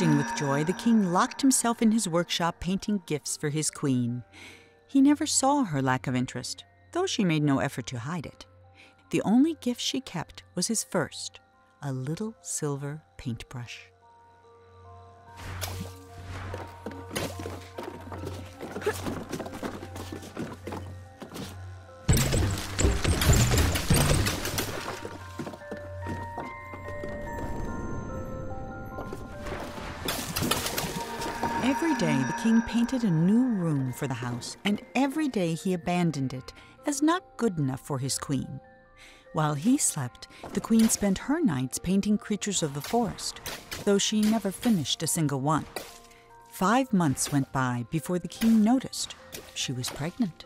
Bursting with joy, the king locked himself in his workshop painting gifts for his queen. He never saw her lack of interest, though she made no effort to hide it. The only gift she kept was his first, a little silver paintbrush. Every day the king painted a new room for the house, and every day he abandoned it as not good enough for his queen. While he slept, the queen spent her nights painting creatures of the forest, though she never finished a single one. 5 months went by before the king noticed she was pregnant.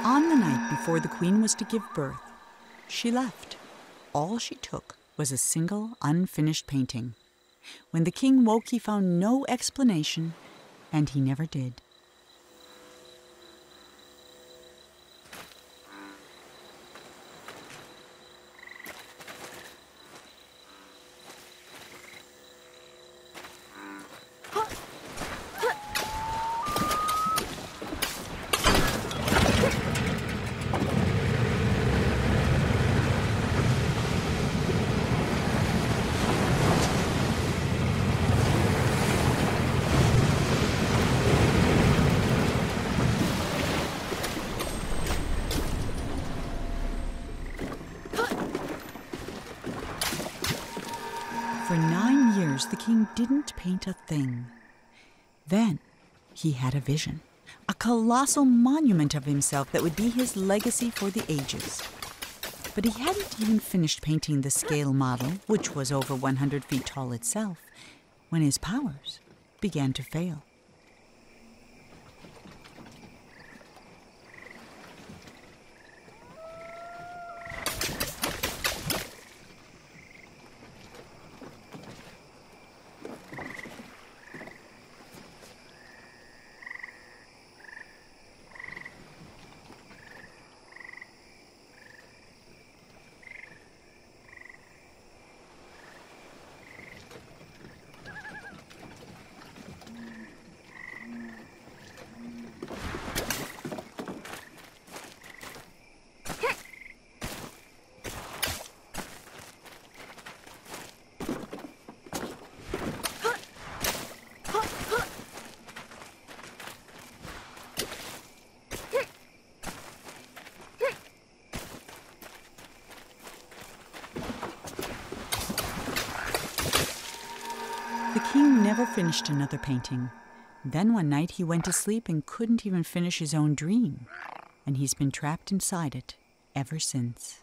On the night before the queen was to give birth, she left. All she took was a single unfinished painting. When the king woke, he found no explanation, and he never did. For 9 years, the king didn't paint a thing. Then he had a vision, a colossal monument of himself that would be his legacy for the ages. But he hadn't even finished painting the scale model, which was over 100 feet tall itself, when his powers began to fail. The king never finished another painting. Then one night he went to sleep and couldn't even finish his own dream. And he's been trapped inside it ever since.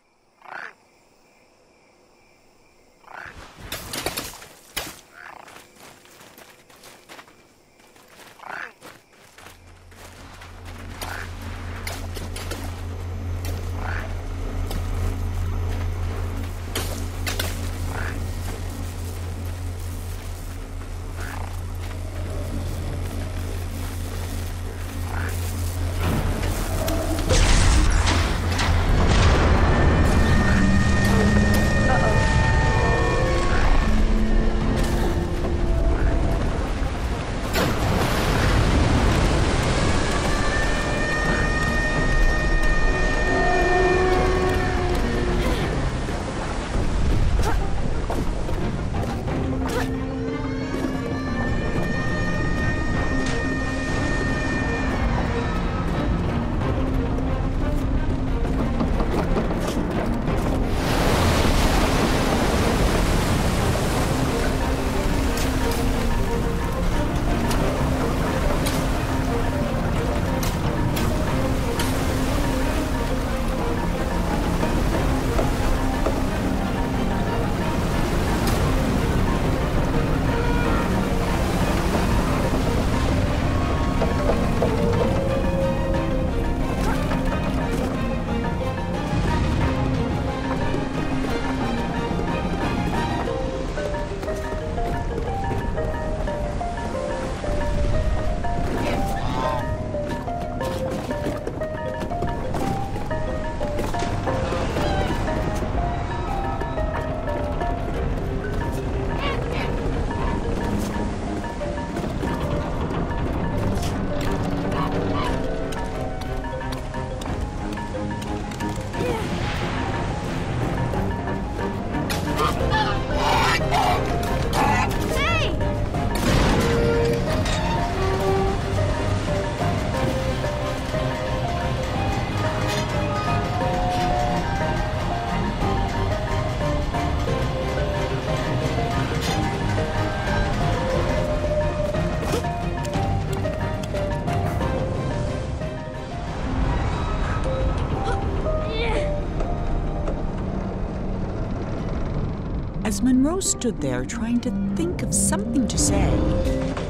As Monroe stood there trying to think of something to say,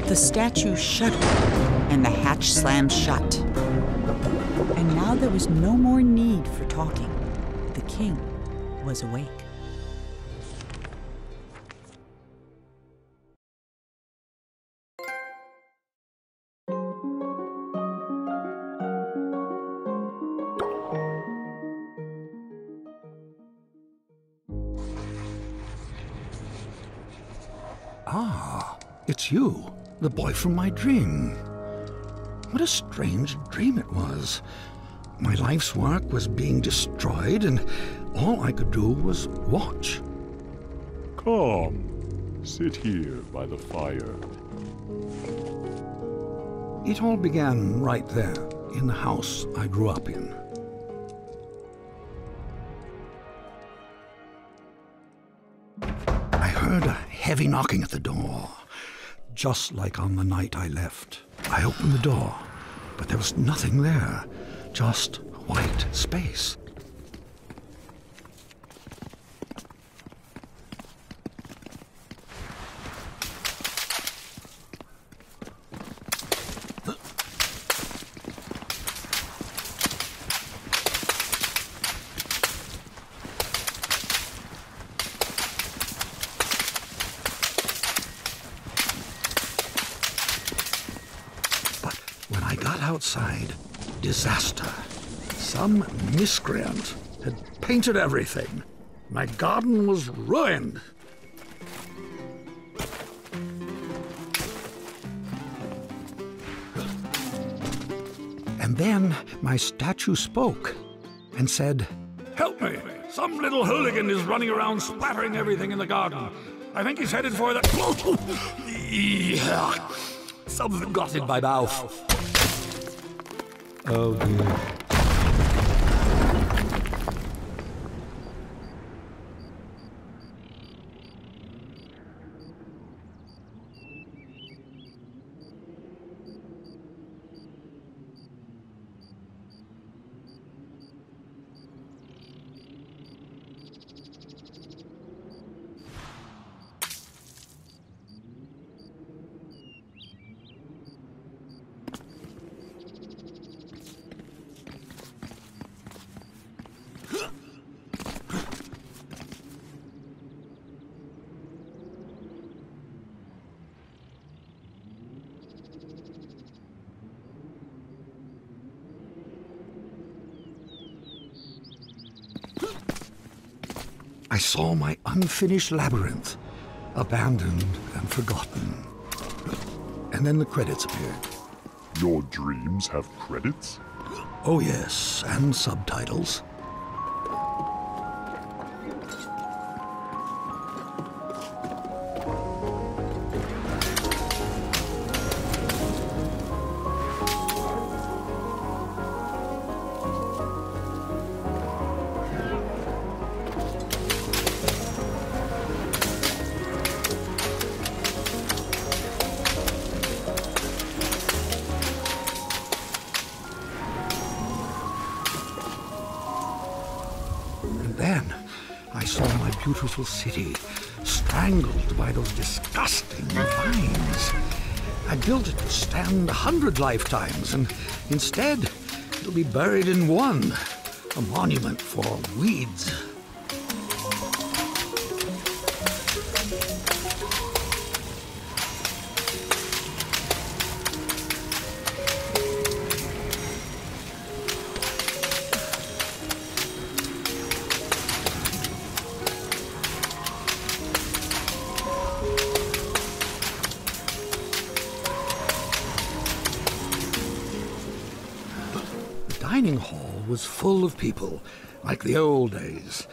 the statue shuddered and the hatch slammed shut. And now there was no more need for talking. The king was awake. Ah, it's you, the boy from my dream. What a strange dream it was. My life's work was being destroyed, and all I could do was watch. Come, sit here by the fire. It all began right there, in the house I grew up in. I heard a heavy knocking at the door, just like on the night I left. I opened the door, but there was nothing there, just white space. When I got outside, disaster. Some miscreant had painted everything. My garden was ruined. And then my statue spoke and said, "Help me! Some little hooligan is running around splattering everything in the garden. I think he's headed for the... Something got in my mouth. Oh dear. I saw my unfinished labyrinth, abandoned and forgotten. And then the credits appeared. Your dreams have credits? Oh yes, and subtitles. Then I saw my beautiful city strangled by those disgusting vines. I built it to stand 100 lifetimes, and instead it'll be buried in one, a monument for weeds. The dining hall was full of people, like the old days.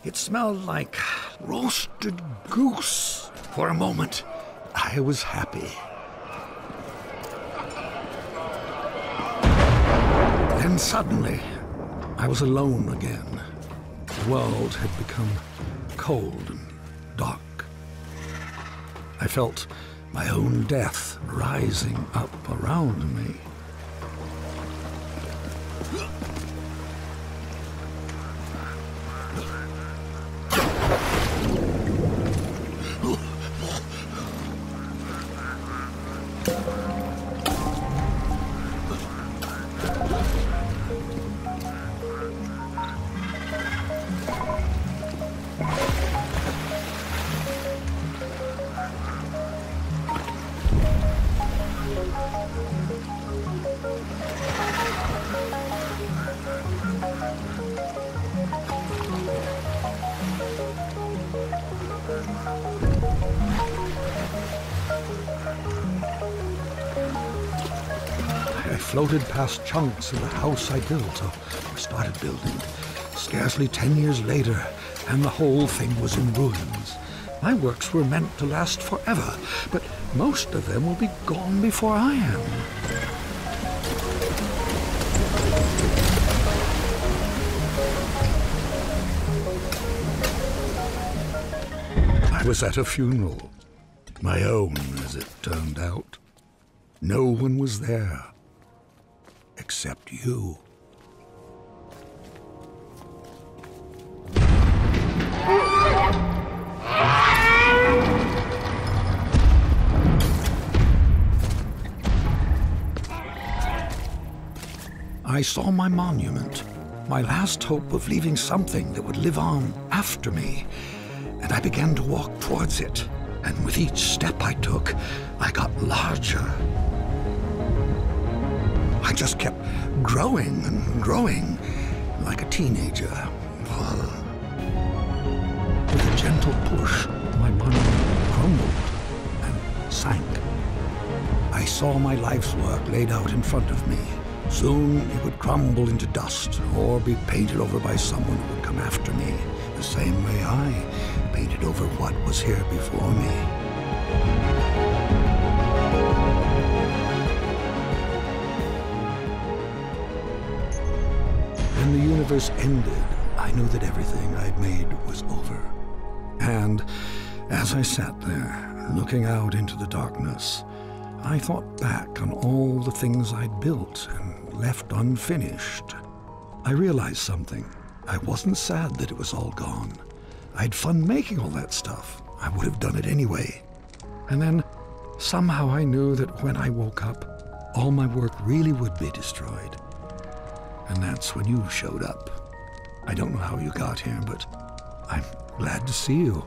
It smelled like roasted goose. For a moment, I was happy. Then suddenly, I was alone again. The world had become cold and dark. I felt my own death rising up around me. floated past chunks of the house I built, or started building. Scarcely 10 years later, and the whole thing was in ruins. My works were meant to last forever, but most of them will be gone before I am. I was at a funeral. My own, as it turned out. No one was there, except you. I saw my monument, my last hope of leaving something that would live on after me, and I began to walk towards it. And with each step I took, I got larger. I just kept growing and growing, like a teenager. With a gentle push, my monument crumbled and sank. I saw my life's work laid out in front of me. Soon it would crumble into dust or be painted over by someone who would come after me, the same way I painted over what was here before me. When the universe ended, I knew that everything I'd made was over. And as I sat there, looking out into the darkness, I thought back on all the things I'd built and left unfinished. I realized something. I wasn't sad that it was all gone. I had fun making all that stuff. I would have done it anyway. And then somehow I knew that when I woke up, all my work really would be destroyed. And that's when you showed up. I don't know how you got here, but I'm glad to see you.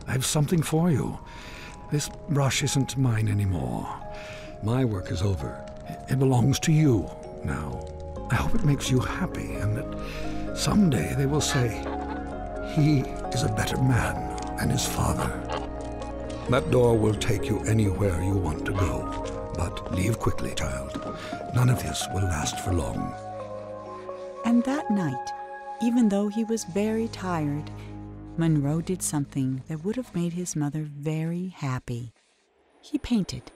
I have something for you. This brush isn't mine anymore. My work is over. It belongs to you now. I hope it makes you happy and that someday they will say, he is a better man than his father. That door will take you anywhere you want to go. But leave quickly, child. None of this will last for long. And that night, even though he was very tired, Monroe did something that would have made his mother very happy. He painted.